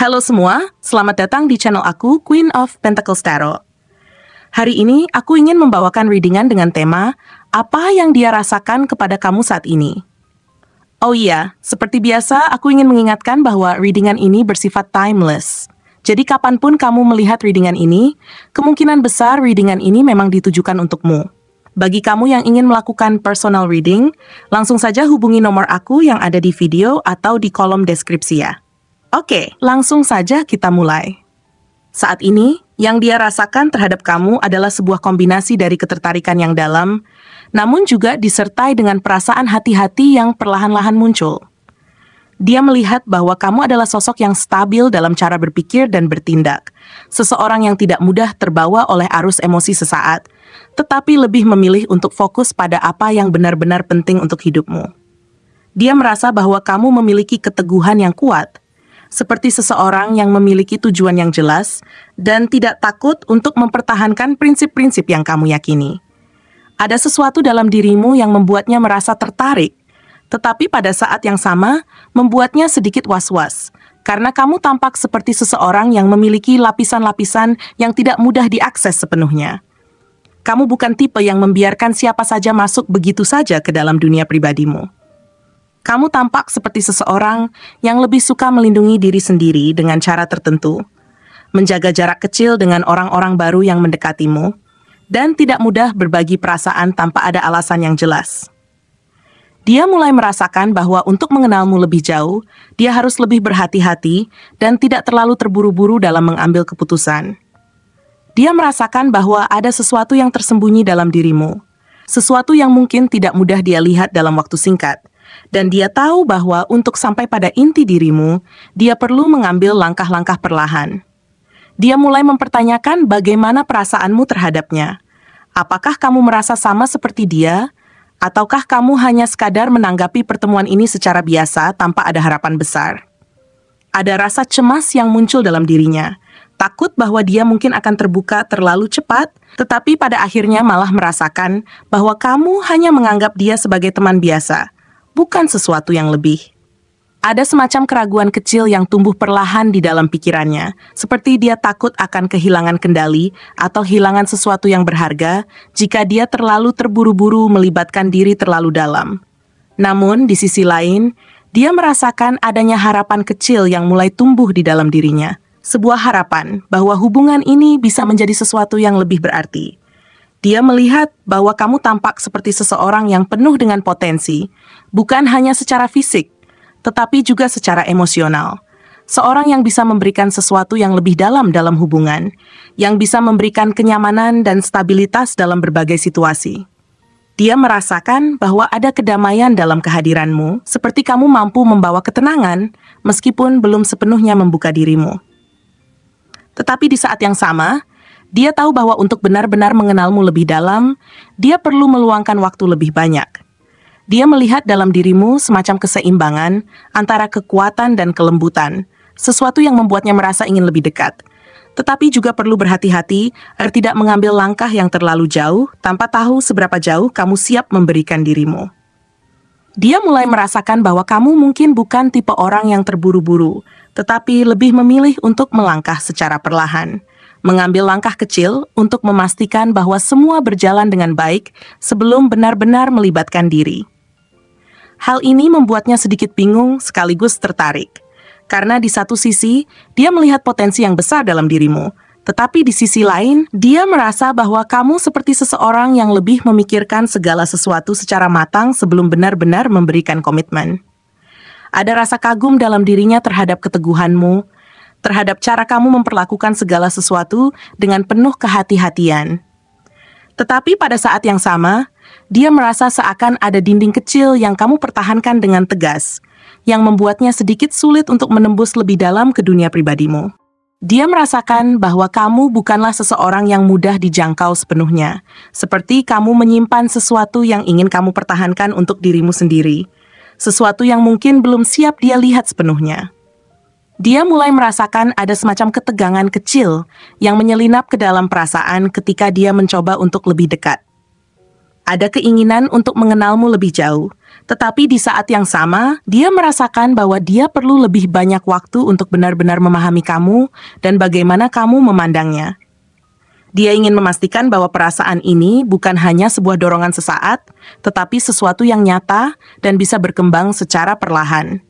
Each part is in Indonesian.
Halo semua, selamat datang di channel aku, Queen of Pentacles Tarot. Hari ini, aku ingin membawakan readingan dengan tema, apa yang dia rasakan kepada kamu saat ini. Oh iya, seperti biasa, aku ingin mengingatkan bahwa readingan ini bersifat timeless. Jadi kapanpun kamu melihat readingan ini, kemungkinan besar readingan ini memang ditujukan untukmu. Bagi kamu yang ingin melakukan personal reading, langsung saja hubungi nomor aku yang ada di video atau di kolom deskripsi ya. Oke, langsung saja kita mulai. Saat ini, yang dia rasakan terhadap kamu adalah sebuah kombinasi dari ketertarikan yang dalam, namun juga disertai dengan perasaan hati-hati yang perlahan-lahan muncul. Dia melihat bahwa kamu adalah sosok yang stabil dalam cara berpikir dan bertindak, seseorang yang tidak mudah terbawa oleh arus emosi sesaat, tetapi lebih memilih untuk fokus pada apa yang benar-benar penting untuk hidupmu. Dia merasa bahwa kamu memiliki keteguhan yang kuat, seperti seseorang yang memiliki tujuan yang jelas dan tidak takut untuk mempertahankan prinsip-prinsip yang kamu yakini. Ada sesuatu dalam dirimu yang membuatnya merasa tertarik, tetapi pada saat yang sama membuatnya sedikit was-was, karena kamu tampak seperti seseorang yang memiliki lapisan-lapisan yang tidak mudah diakses sepenuhnya. Kamu bukan tipe yang membiarkan siapa saja masuk begitu saja ke dalam dunia pribadimu. Kamu tampak seperti seseorang yang lebih suka melindungi diri sendiri dengan cara tertentu, menjaga jarak kecil dengan orang-orang baru yang mendekatimu, dan tidak mudah berbagi perasaan tanpa ada alasan yang jelas. Dia mulai merasakan bahwa untuk mengenalmu lebih jauh, dia harus lebih berhati-hati dan tidak terlalu terburu-buru dalam mengambil keputusan. Dia merasakan bahwa ada sesuatu yang tersembunyi dalam dirimu, sesuatu yang mungkin tidak mudah dia lihat dalam waktu singkat. Dan dia tahu bahwa untuk sampai pada inti dirimu, dia perlu mengambil langkah-langkah perlahan. Dia mulai mempertanyakan bagaimana perasaanmu terhadapnya. Apakah kamu merasa sama seperti dia? Ataukah kamu hanya sekadar menanggapi pertemuan ini secara biasa tanpa ada harapan besar? Ada rasa cemas yang muncul dalam dirinya. Takut bahwa dia mungkin akan terbuka terlalu cepat, tetapi pada akhirnya malah merasakan bahwa kamu hanya menganggap dia sebagai teman biasa, bukan sesuatu yang lebih. Ada semacam keraguan kecil yang tumbuh perlahan di dalam pikirannya, seperti dia takut akan kehilangan kendali atau kehilangan sesuatu yang berharga jika dia terlalu terburu-buru melibatkan diri terlalu dalam. Namun, di sisi lain, dia merasakan adanya harapan kecil yang mulai tumbuh di dalam dirinya. Sebuah harapan bahwa hubungan ini bisa menjadi sesuatu yang lebih berarti. Dia melihat bahwa kamu tampak seperti seseorang yang penuh dengan potensi, bukan hanya secara fisik, tetapi juga secara emosional. Seorang yang bisa memberikan sesuatu yang lebih dalam hubungan, yang bisa memberikan kenyamanan dan stabilitas dalam berbagai situasi. Dia merasakan bahwa ada kedamaian dalam kehadiranmu, seperti kamu mampu membawa ketenangan, meskipun belum sepenuhnya membuka dirimu. Tetapi di saat yang sama, dia tahu bahwa untuk benar-benar mengenalmu lebih dalam, dia perlu meluangkan waktu lebih banyak. Dia melihat dalam dirimu semacam keseimbangan antara kekuatan dan kelembutan, sesuatu yang membuatnya merasa ingin lebih dekat. Tetapi juga perlu berhati-hati agar tidak mengambil langkah yang terlalu jauh tanpa tahu seberapa jauh kamu siap memberikan dirimu. Dia mulai merasakan bahwa kamu mungkin bukan tipe orang yang terburu-buru, tetapi lebih memilih untuk melangkah secara perlahan. Mengambil langkah kecil untuk memastikan bahwa semua berjalan dengan baik sebelum benar-benar melibatkan diri. Hal ini membuatnya sedikit bingung sekaligus tertarik. Karena di satu sisi, dia melihat potensi yang besar dalam dirimu, tetapi di sisi lain, dia merasa bahwa kamu seperti seseorang yang lebih memikirkan segala sesuatu secara matang sebelum benar-benar memberikan komitmen. Ada rasa kagum dalam dirinya terhadap keteguhanmu, terhadap cara kamu memperlakukan segala sesuatu dengan penuh kehati-hatian. Tetapi pada saat yang sama, dia merasa seakan ada dinding kecil yang kamu pertahankan dengan tegas, yang membuatnya sedikit sulit untuk menembus lebih dalam ke dunia pribadimu. Dia merasakan bahwa kamu bukanlah seseorang yang mudah dijangkau sepenuhnya, seperti kamu menyimpan sesuatu yang ingin kamu pertahankan untuk dirimu sendiri, sesuatu yang mungkin belum siap dia lihat sepenuhnya. Dia mulai merasakan ada semacam ketegangan kecil yang menyelinap ke dalam perasaan ketika dia mencoba untuk lebih dekat. Ada keinginan untuk mengenalmu lebih jauh, tetapi di saat yang sama, dia merasakan bahwa dia perlu lebih banyak waktu untuk benar-benar memahami kamu dan bagaimana kamu memandangnya. Dia ingin memastikan bahwa perasaan ini bukan hanya sebuah dorongan sesaat, tetapi sesuatu yang nyata dan bisa berkembang secara perlahan.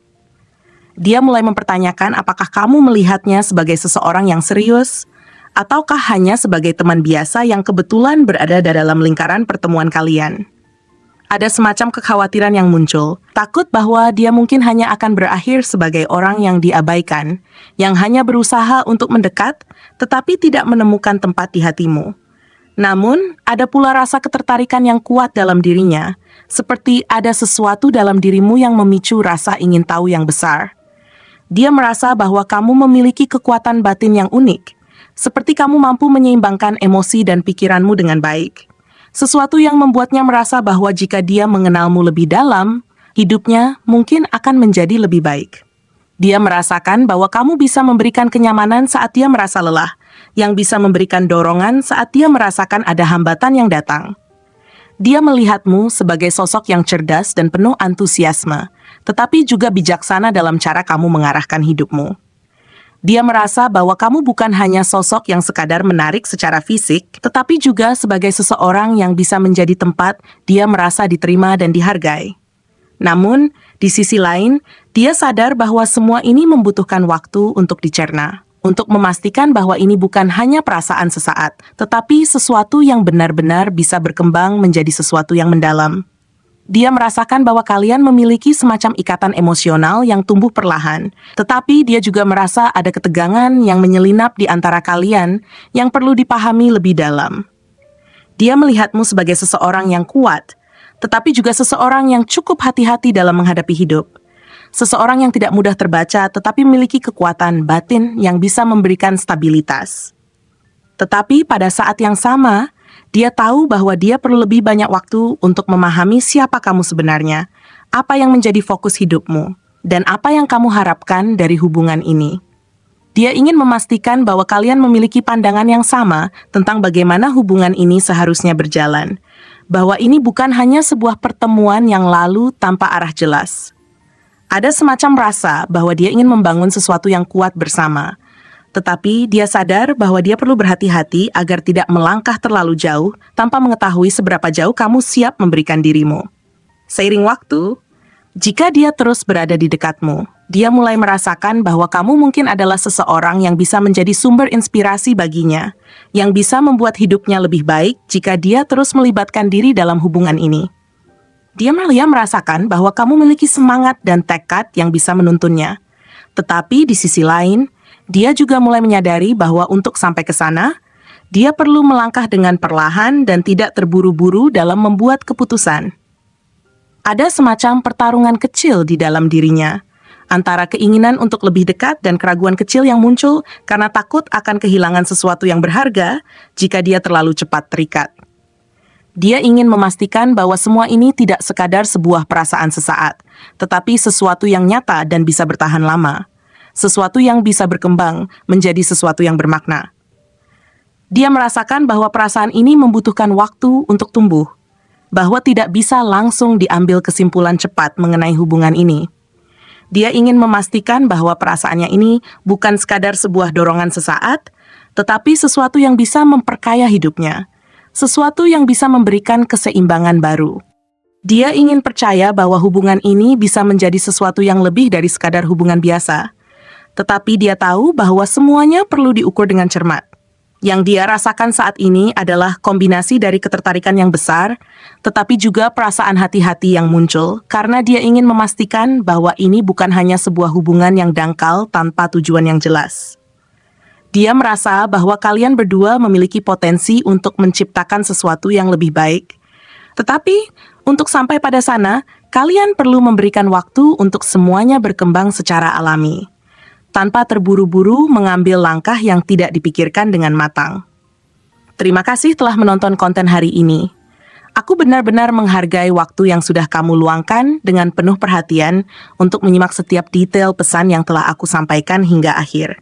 Dia mulai mempertanyakan apakah kamu melihatnya sebagai seseorang yang serius, ataukah hanya sebagai teman biasa yang kebetulan berada dalam lingkaran pertemuan kalian. Ada semacam kekhawatiran yang muncul, takut bahwa dia mungkin hanya akan berakhir sebagai orang yang diabaikan, yang hanya berusaha untuk mendekat, tetapi tidak menemukan tempat di hatimu. Namun, ada pula rasa ketertarikan yang kuat dalam dirinya, seperti ada sesuatu dalam dirimu yang memicu rasa ingin tahu yang besar. Dia merasa bahwa kamu memiliki kekuatan batin yang unik, seperti kamu mampu menyeimbangkan emosi dan pikiranmu dengan baik. Sesuatu yang membuatnya merasa bahwa jika dia mengenalmu lebih dalam, hidupnya mungkin akan menjadi lebih baik. Dia merasakan bahwa kamu bisa memberikan kenyamanan saat dia merasa lelah, yang bisa memberikan dorongan saat dia merasakan ada hambatan yang datang. Dia melihatmu sebagai sosok yang cerdas dan penuh antusiasme, tetapi juga bijaksana dalam cara kamu mengarahkan hidupmu. Dia merasa bahwa kamu bukan hanya sosok yang sekadar menarik secara fisik, tetapi juga sebagai seseorang yang bisa menjadi tempat dia merasa diterima dan dihargai. Namun, di sisi lain, dia sadar bahwa semua ini membutuhkan waktu untuk dicerna, untuk memastikan bahwa ini bukan hanya perasaan sesaat, tetapi sesuatu yang benar-benar bisa berkembang menjadi sesuatu yang mendalam. Dia merasakan bahwa kalian memiliki semacam ikatan emosional yang tumbuh perlahan, tetapi dia juga merasa ada ketegangan yang menyelinap di antara kalian yang perlu dipahami lebih dalam. Dia melihatmu sebagai seseorang yang kuat, tetapi juga seseorang yang cukup hati-hati dalam menghadapi hidup. Seseorang yang tidak mudah terbaca tetapi memiliki kekuatan batin yang bisa memberikan stabilitas. Tetapi pada saat yang sama, dia tahu bahwa dia perlu lebih banyak waktu untuk memahami siapa kamu sebenarnya, apa yang menjadi fokus hidupmu, dan apa yang kamu harapkan dari hubungan ini. Dia ingin memastikan bahwa kalian memiliki pandangan yang sama tentang bagaimana hubungan ini seharusnya berjalan, bahwa ini bukan hanya sebuah pertemuan yang lalu tanpa arah jelas. Ada semacam rasa bahwa dia ingin membangun sesuatu yang kuat bersama, tetapi dia sadar bahwa dia perlu berhati-hati agar tidak melangkah terlalu jauh tanpa mengetahui seberapa jauh kamu siap memberikan dirimu. Seiring waktu, jika dia terus berada di dekatmu, dia mulai merasakan bahwa kamu mungkin adalah seseorang yang bisa menjadi sumber inspirasi baginya, yang bisa membuat hidupnya lebih baik jika dia terus melibatkan diri dalam hubungan ini. Dia merasakan bahwa kamu memiliki semangat dan tekad yang bisa menuntunnya. Tetapi di sisi lain, dia juga mulai menyadari bahwa untuk sampai ke sana, dia perlu melangkah dengan perlahan dan tidak terburu-buru dalam membuat keputusan. Ada semacam pertarungan kecil di dalam dirinya, antara keinginan untuk lebih dekat dan keraguan kecil yang muncul karena takut akan kehilangan sesuatu yang berharga jika dia terlalu cepat terikat. Dia ingin memastikan bahwa semua ini tidak sekadar sebuah perasaan sesaat, tetapi sesuatu yang nyata dan bisa bertahan lama. Sesuatu yang bisa berkembang menjadi sesuatu yang bermakna. Dia merasakan bahwa perasaan ini membutuhkan waktu untuk tumbuh, bahwa tidak bisa langsung diambil kesimpulan cepat mengenai hubungan ini. Dia ingin memastikan bahwa perasaannya ini bukan sekadar sebuah dorongan sesaat, tetapi sesuatu yang bisa memperkaya hidupnya, sesuatu yang bisa memberikan keseimbangan baru. Dia ingin percaya bahwa hubungan ini bisa menjadi sesuatu yang lebih dari sekadar hubungan biasa. Tetapi dia tahu bahwa semuanya perlu diukur dengan cermat. Yang dia rasakan saat ini adalah kombinasi dari ketertarikan yang besar, tetapi juga perasaan hati-hati yang muncul karena dia ingin memastikan bahwa ini bukan hanya sebuah hubungan yang dangkal tanpa tujuan yang jelas. Dia merasa bahwa kalian berdua memiliki potensi untuk menciptakan sesuatu yang lebih baik. Tetapi, untuk sampai pada sana, kalian perlu memberikan waktu untuk semuanya berkembang secara alami, tanpa terburu-buru mengambil langkah yang tidak dipikirkan dengan matang. Terima kasih telah menonton konten hari ini. Aku benar-benar menghargai waktu yang sudah kamu luangkan dengan penuh perhatian untuk menyimak setiap detail pesan yang telah aku sampaikan hingga akhir.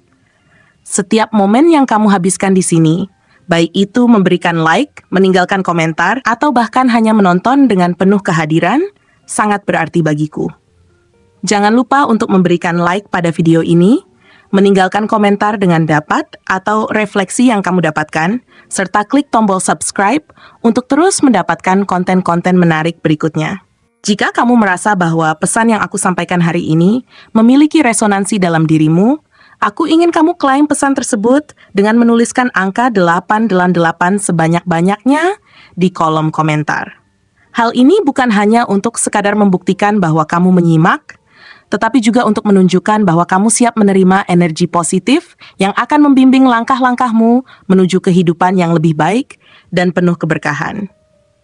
Setiap momen yang kamu habiskan di sini, Baik itu memberikan like, meninggalkan komentar, atau bahkan hanya menonton dengan penuh kehadiran, sangat berarti bagiku. Jangan lupa untuk memberikan like pada video ini, meninggalkan komentar dengan dapat atau refleksi yang kamu dapatkan, serta klik tombol subscribe untuk terus mendapatkan konten-konten menarik berikutnya. Jika kamu merasa bahwa pesan yang aku sampaikan hari ini memiliki resonansi dalam dirimu, aku ingin kamu klaim pesan tersebut dengan menuliskan angka 888 sebanyak-banyaknya di kolom komentar. Hal ini bukan hanya untuk sekadar membuktikan bahwa kamu menyimak, tetapi juga untuk menunjukkan bahwa kamu siap menerima energi positif yang akan membimbing langkah-langkahmu menuju kehidupan yang lebih baik dan penuh keberkahan.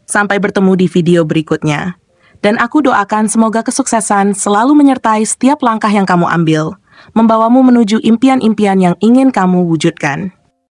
Sampai bertemu di video berikutnya. Dan aku doakan semoga kesuksesan selalu menyertai setiap langkah yang kamu ambil, membawamu menuju impian-impian yang ingin kamu wujudkan.